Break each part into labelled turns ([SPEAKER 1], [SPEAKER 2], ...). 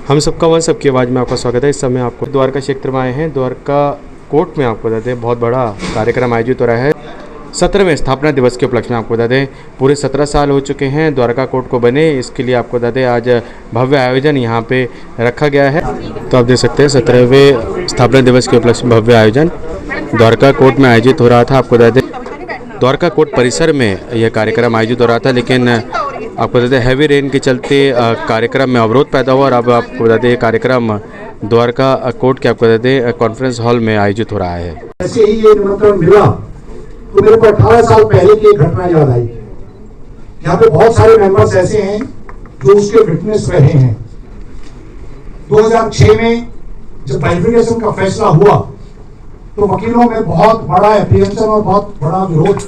[SPEAKER 1] हम सबका वन सबकी आवाज़ में आपका स्वागत है। इस समय आपको द्वारका क्षेत्र में आए हैं। द्वारका कोर्ट में आपको बता दें बहुत बड़ा कार्यक्रम आयोजित हो रहा है। 17वें स्थापना दिवस के उपलक्ष्य में आपको बता दें पूरे 17 साल हो चुके हैं द्वारका कोर्ट को बने। इसके लिए आपको बता दें आज भव्य आयोजन यहाँ पे रखा गया है। तो आप देख सकते हैं 17वें स्थापना दिवस के उपलक्ष्य में भव्य आयोजन द्वारका कोर्ट में आयोजित हो रहा था। आपको बता दें द्वारका कोर्ट परिसर में यह कार्यक्रम आयोजित हो रहा था, लेकिन आपको बता दें हैवी रेन के चलते कार्यक्रम में अवरोध पैदा हुआ और अब आपको बता दें कार्यक्रम द्वारका कोर्ट के आपको बता दें कॉन्फ्रेंस हॉल में आयोजित हो रहा है।
[SPEAKER 2] ऐसे ही ये निमंत्रण मिला तो मेरे को 18 साल पहले की एक घटना याद आई। यहाँ पे बहुत सारे मेंबर्स ऐसे हैं जो उसके विटनेस रहे हैं। 2006 में जब बाइफिकेशन का फैसला हुआ तो वकीलों में बहुत बड़ा एप्रीहेंशन और बहुत बड़ा विरोध।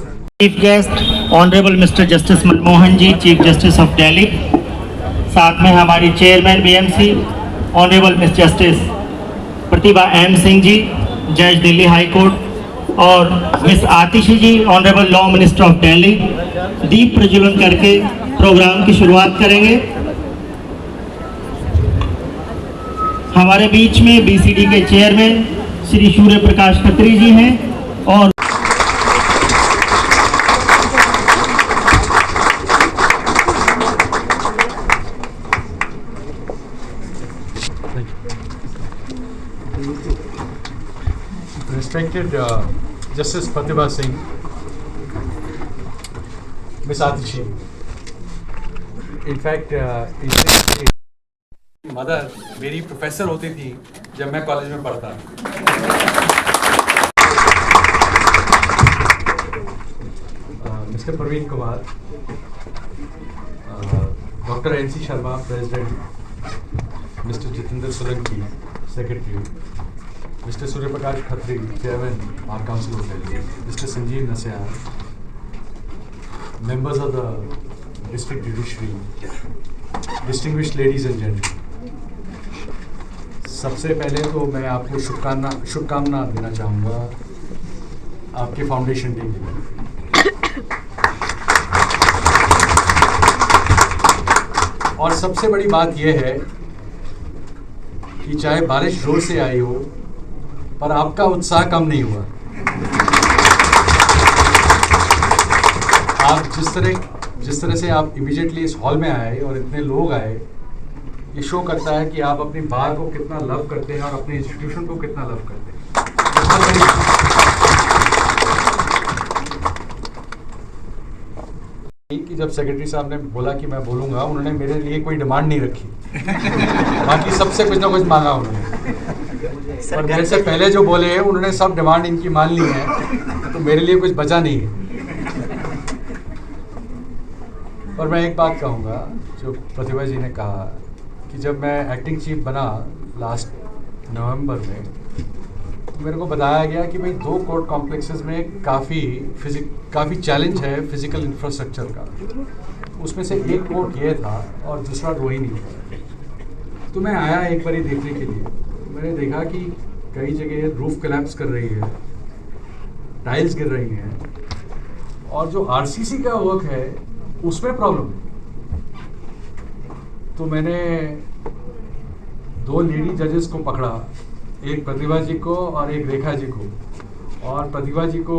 [SPEAKER 3] Chief guest honourable mister justice Manmohan ji, chief justice of Delhi, साथ में हमारी chairman BMC honourable miss justice Pratibha M Singh ji, जज दिल्ली हाई कोर्ट, और miss Atishi ji honourable law minister of Delhi, दीप प्रज्वलन करके प्रोग्राम की शुरुआत करेंगे। हमारे बीच में बीसीडी के चेयरमैन श्री सूर्य प्रकाश खत्री जी हैं और
[SPEAKER 4] Respected Justice Pratibha Singh, Miss Atishi. In fact, mother मेरी प्रोफेसर होती थी जब मैं कॉलेज में पढ़ता। Mister Praveen Kumar, doctor NC Sharma president, mister Jitendra Solanki secretary, mister Surya Prakash Khatri chairman bar council of Delhi, mister Sanjeev Nasyan, members of the district judiciary, distinguished ladies and gentlemen, सबसे पहले तो मैं आपको शुभकामना देना चाहूँगा आपके फाउंडेशन डे के लिए। और सबसे बड़ी बात यह है कि चाहे बारिश जोर से आई हो पर आपका उत्साह कम नहीं हुआ। आप जिस तरह से आप इमीडिएटली इस हॉल में आए और इतने लोग आए, ये शो करता है कि आप अपनी बार को कितना लव करते हैं और अपने इंस्टीट्यूशन को कितना लव करते हैं। कि जब सेक्रेटरी साहब ने बोला कि मैं बोलूँगा, उन्होंने मेरे लिए कोई डिमांड नहीं रखी। बाकी सबसे कुछ ना कुछ मांगा उन्होंने, और मेरे से पहले जो बोले हैं उन्होंने सब डिमांड इनकी मान ली है, तो मेरे लिए कुछ बचा नहीं है। और मैं एक बात कहूँगा, जो प्रतिभा जी ने कहा कि जब मैं एक्टिंग चीफ बना लास्ट नवंबर में, तो मेरे को बताया गया कि भाई 2 कोर्ट कॉम्प्लेक्सेस में काफ़ी चैलेंज है फिजिकल इंफ्रास्ट्रक्चर का। उसमें से एक कोर्ट ये था और दूसरा रोहिणी था। तो मैं आया एक बार देखने के लिए। मैंने देखा कि कई जगह रूफ कोलैप्स कर रही है, टाइल्स गिर रही हैं, और जो आरसीसी का वर्क है उसमें प्रॉब्लम है। तो मैंने 2 लेडी जजेस को पकड़ा, एक प्रतिभा जी को और एक रेखा जी को, और प्रतिभा जी को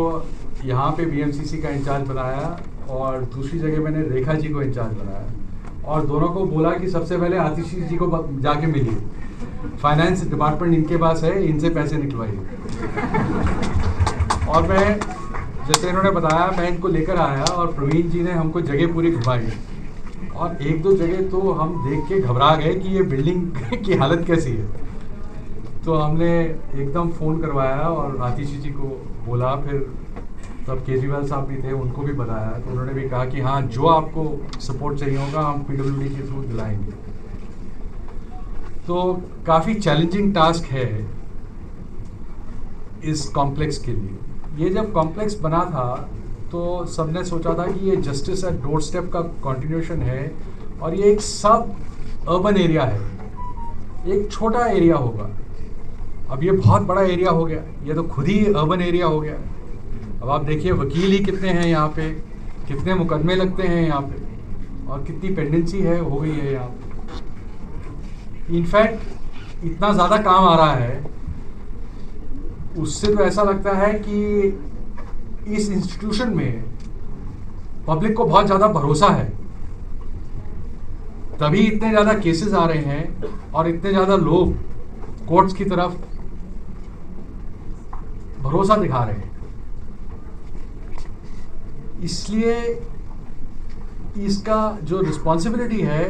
[SPEAKER 4] यहाँ पे बीएमसीसी का इंचार्ज बनाया और दूसरी जगह मैंने रेखा जी को इंचार्ज बनाया, और दोनों को बोला कि सबसे पहले आतिशी जी को जाके मिलिए, फाइनेंस डिपार्टमेंट इनके पास है, इनसे पैसे निकलवाइए। और मैं जैसे इन्होंने बताया, मैं इनको लेकर आया और प्रवीण जी ने हमको जगह पूरी घुमाई, और 1-2 जगह तो हम देख के घबरा गए कि ये बिल्डिंग की हालत कैसी है। तो हमने एकदम फ़ोन करवाया और आतिशी जी को बोला, फिर तब केजरीवाल साहब भी थे, उनको भी बताया, तो उन्होंने भी कहा कि हाँ, जो आपको सपोर्ट चाहिए होगा हम पीडब्ल्यूडी के थ्रू दिलाएंगे। तो काफ़ी चैलेंजिंग टास्क है इस कॉम्प्लेक्स के लिए। ये जब कॉम्प्लेक्स बना था तो सबने सोचा था कि ये जस्टिस एट डोर स्टेप का कंटिन्यूशन है, और ये एक सब अर्बन एरिया है, एक छोटा एरिया होगा। अब ये बहुत बड़ा एरिया हो गया, ये तो खुद ही अर्बन एरिया हो गया। अब आप देखिए वकील ही कितने हैं यहाँ पे, कितने मुकदमे लगते हैं यहाँ पे, और कितनी पेंडेंसी है हो गई है यहाँ पे। इनफैक्ट इतना ज़्यादा काम आ रहा है, उससे तो ऐसा लगता है कि इस इंस्टीट्यूशन में पब्लिक को बहुत ज़्यादा भरोसा है, तभी इतने ज़्यादा केसेस आ रहे हैं और इतने ज़्यादा लोग कोर्ट्स की तरफ भरोसा दिखा रहे हैं। इसलिए इसका जो रिस्पॉन्सिबिलिटी है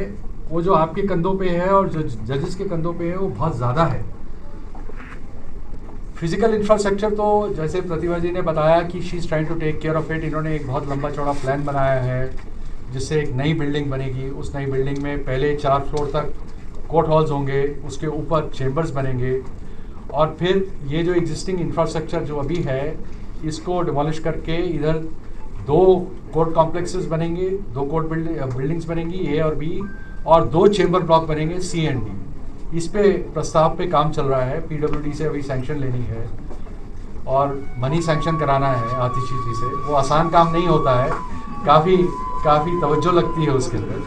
[SPEAKER 4] वो जो आपके कंधों पे है और जो जजेस के कंधों पे है वो बहुत ज़्यादा है। फिजिकल इंफ्रास्ट्रक्चर तो जैसे प्रतिभा जी ने बताया कि she is trying to take care of it. इन्होंने एक बहुत लंबा चौड़ा प्लान बनाया है जिससे एक नई बिल्डिंग बनेगी। उस नई बिल्डिंग में पहले 4 फ्लोर तक कोर्ट हॉल्स होंगे, उसके ऊपर चेम्बर्स बनेंगे और फिर ये जो एग्जिस्टिंग इंफ्रास्ट्रक्चर जो अभी है इसको डिमोलिश करके इधर 2 कोर्ट कॉम्प्लेक्सेस बनेंगे, 2 कोर्ट बिल्डिंग्स बनेंगी ए और बी, और 2 चेम्बर ब्लॉक बनेंगे सी एंड डी। इस पे प्रस्ताव पे काम चल रहा है। पीडब्ल्यूडी से अभी सैंक्शन लेनी है और मनी सैंक्शन कराना है आतिशी जी से। वो आसान काम नहीं होता है, काफ़ी तवज्जो लगती है उसके अंदर,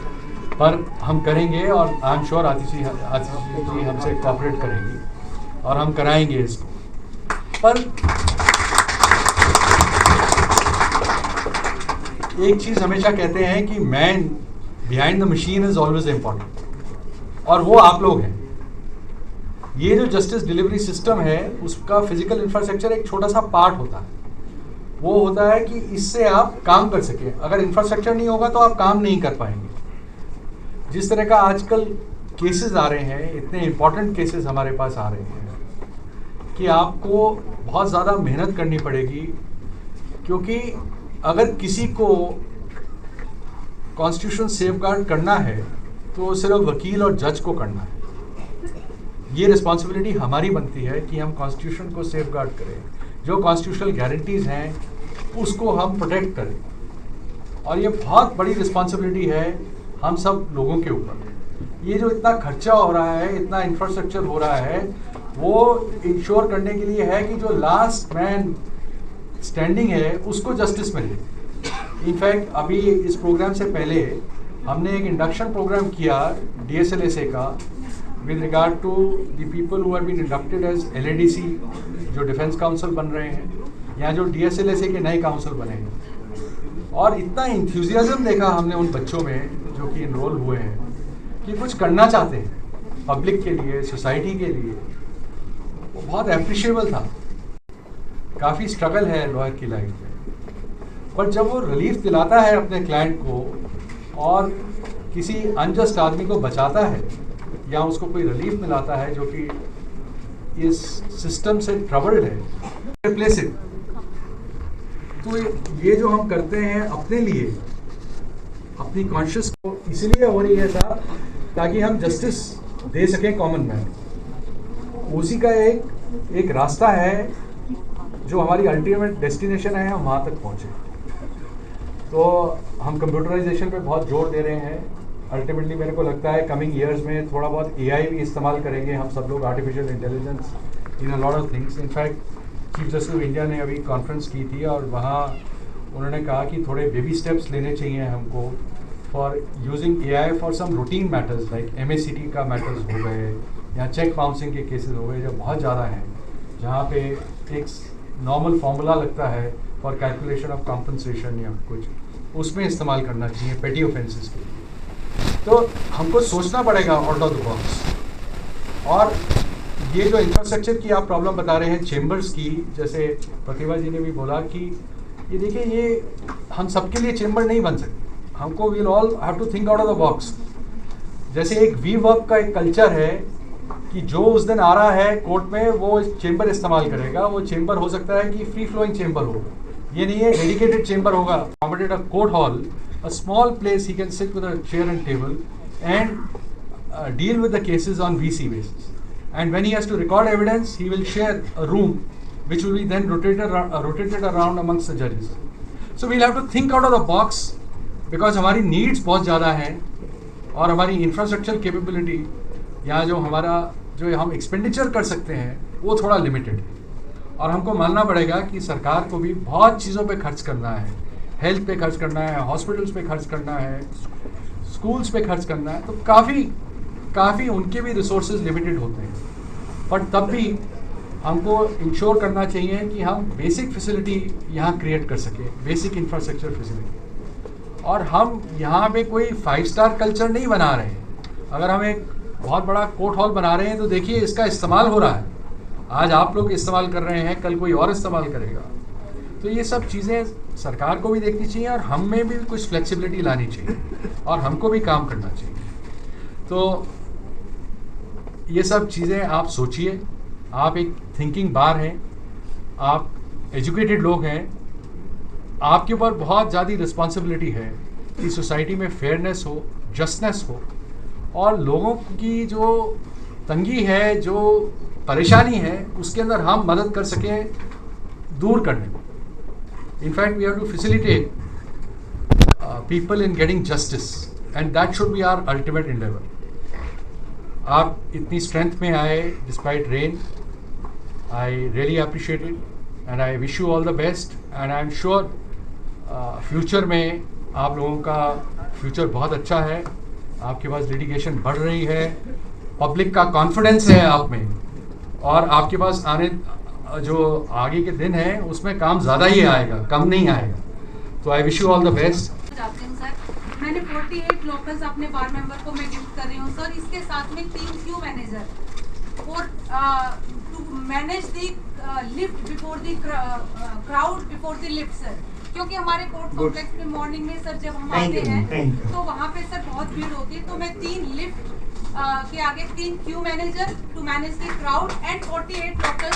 [SPEAKER 4] पर हम करेंगे और आई एम श्योर आतिशी जी हमसे कोऑपरेट करेंगी और हम कराएंगे इसको। पर एक चीज़ हमेशा कहते हैं कि man behind the machine is always important, और वो आप लोग हैं। ये जो जस्टिस डिलीवरी सिस्टम है उसका फिजिकल इंफ्रास्ट्रक्चर एक छोटा सा पार्ट होता है। वो होता है कि इससे आप काम कर सकें। अगर इंफ्रास्ट्रक्चर नहीं होगा तो आप काम नहीं कर पाएंगे। जिस तरह का आजकल केसेस आ रहे हैं, इतने इम्पॉर्टेंट केसेस हमारे पास आ रहे हैं कि आपको बहुत ज़्यादा मेहनत करनी पड़ेगी, क्योंकि अगर किसी को कॉन्स्टिट्यूशन सेफगार्ड करना है तो सिर्फ वकील और जज को करना है। ये रिस्पॉन्सिबिलिटी हमारी बनती है कि हम कॉन्स्टिट्यूशन को सेफगार्ड करें, जो कॉन्स्टिट्यूशनल गारंटीज़ हैं उसको हम प्रोटेक्ट करें, और ये बहुत बड़ी रिस्पॉन्सिबिलिटी है हम सब लोगों के ऊपर। ये जो इतना खर्चा हो रहा है, इतना इंफ्रास्ट्रक्चर हो रहा है, वो इंश्योर करने के लिए है कि जो लास्ट मैन स्टैंडिंग है उसको जस्टिस मिले। इनफैक्ट अभी इस प्रोग्राम से पहले हमने एक इंडक्शन प्रोग्राम किया DSLSA का with regard to the people who have been inducted as LADC, जो डिफेंस काउंसिल बन रहे हैं या जो DSLSA के नए काउंसिल बने हैं। और इतना इंथ्यूजियाज्म देखा हमने उन बच्चों में जो कि इनरोल हुए हैं कि कुछ करना चाहते हैं पब्लिक के लिए, सोसाइटी के लिए। वो बहुत अप्रिशिएबल था। काफ़ी स्ट्रगल है लॉयर की लाइफ में, पर जब वो रिलीफ दिलाता है अपने क्लाइंट को और किसी अनजस्ट आदमी को बचाता है या उसको कोई रिलीफ मिलाता है जो कि इस सिस्टम से ट्रबल्ड है, रिप्लेस इट। तो ये जो हम करते हैं अपने लिए, अपनी कॉन्शियस को इसलिए हो रही है साहब ताकि हम जस्टिस दे सकें कॉमन मैन। उसी का एक रास्ता है जो हमारी अल्टीमेट डेस्टिनेशन है, हम वहाँ तक पहुँचे। तो हम कंप्यूटराइजेशन पे बहुत जोर दे रहे हैं। अल्टीमेटली मेरे को लगता है कमिंग ईयर्स में थोड़ा बहुत AI भी इस्तेमाल करेंगे हम सब लोग, artificial intelligence in a lot of things. In fact chief justice of India ने अभी कॉन्फ्रेंस की थी और वहाँ उन्होंने कहा कि थोड़े बेबी स्टेप्स लेने चाहिए हमको for using AI for some routine matters like MACT का मैटर्स हो गए या चेक बाउंसिंग के केसेस हो गए जो बहुत ज़्यादा हैं, जहाँ पे एक नॉर्मल फार्मूला लगता है फॉर कैलकुलेशन ऑफ कॉम्पनसेशन या कुछ, उसमें इस्तेमाल करना चाहिए पेटी ऑफेंसेस के लिए। तो हमको सोचना पड़ेगा आउट ऑफ द बॉक्स। और ये जो इंफ्रास्ट्रक्चर की आप प्रॉब्लम बता रहे हैं चेम्बर्स की, जैसे प्रतिभा जी ने भी बोला कि ये देखिए, ये हम सबके लिए चेम्बर नहीं बन सकते। हमको we'll all have to think out of the box. जैसे एक वी वर्क का एक कल्चर है कि जो उस दिन आ रहा है कोर्ट में वो चेम्बर इस्तेमाल करेगा। वो चेम्बर हो सकता है कि फ्री फ्लोइंग चेम्बर हो, ये नहीं है डेडिकेटेड चेम्बर होगा। Accommodate a court hall, a small place he can sit with a chair and table and deal with the cases on VC basis. And when he has to record evidence, he will share a room which will be then rotated around amongst the judges. So we'll have to think out of the box because हमारी needs बहुत ज़्यादा हैं और हमारी infrastructure capability या जो हम expenditure कर सकते हैं वो थोड़ा limited है। और हमको मानना पड़ेगा कि सरकार को भी बहुत चीज़ों पे खर्च करना है। हेल्थ पे खर्च करना है, हॉस्पिटल्स पे खर्च करना है, स्कूल्स पे खर्च करना है। तो काफ़ी उनके भी रिसोर्सेज लिमिटेड होते हैं, पर तब भी हमको इंश्योर करना चाहिए कि हम बेसिक फैसिलिटी यहाँ क्रिएट कर सकें, बेसिक इंफ्रास्ट्रक्चर फैसिलिटी। और हम यहाँ पे कोई 5 स्टार कल्चर नहीं बना रहे हैं। अगर हम एक बहुत बड़ा कोर्ट हॉल बना रहे हैं तो देखिए इसका इस्तेमाल हो रहा है, आज आप लोग इस्तेमाल कर रहे हैं, कल कोई और इस्तेमाल करेगा। तो ये सब चीज़ें सरकार को भी देखनी चाहिए और हम में भी कुछ फ्लेक्सिबिलिटी लानी चाहिए और हमको भी काम करना चाहिए। तो ये सब चीज़ें आप सोचिए, आप एक थिंकिंग बार हैं, आप एजुकेटेड लोग हैं, आपके ऊपर बहुत ज़्यादा रिस्पॉन्सिबिलिटी है कि सोसाइटी में फेयरनेस हो, जस्टिस हो और लोगों की जो तंगी है, जो परेशानी है, उसके अंदर हम मदद कर सकें दूर करने में। In fact we have to facilitate people in getting justice and that should be our ultimate endeavour. आप इतनी स्ट्रेंथ में आए despite rain, I really appreciate it and I wish you all the best and I am sure future में आप लोगों का future बहुत अच्छा है। आपके पास लिटिगेशन बढ़ रही है, पब्लिक का कॉन्फिडेंस है आप में और आपके पास आने जो आगे के दिन हैं उसमें काम ज़्यादा ही आएगा, कम नहीं आएगा। तो आई wish you all the best.
[SPEAKER 5] मैंने 48 लोकल्स अपने बार मेंबर को मैं गिफ्ट कर रही हूँ सर। इसके साथ में 3 क्यू मैनेजर और to manage the lift before the crowd before the lift sir, क्योंकि हमारे कोर्ट कॉम्प्लेक्स में मॉर्निंग में सर जब हम आते हैं तो वहाँ पे सर बहुत भीड़ होती है। तो मैं 3 लिफ्ट के आगे 3 queue manager to manage the crowd and 48
[SPEAKER 6] local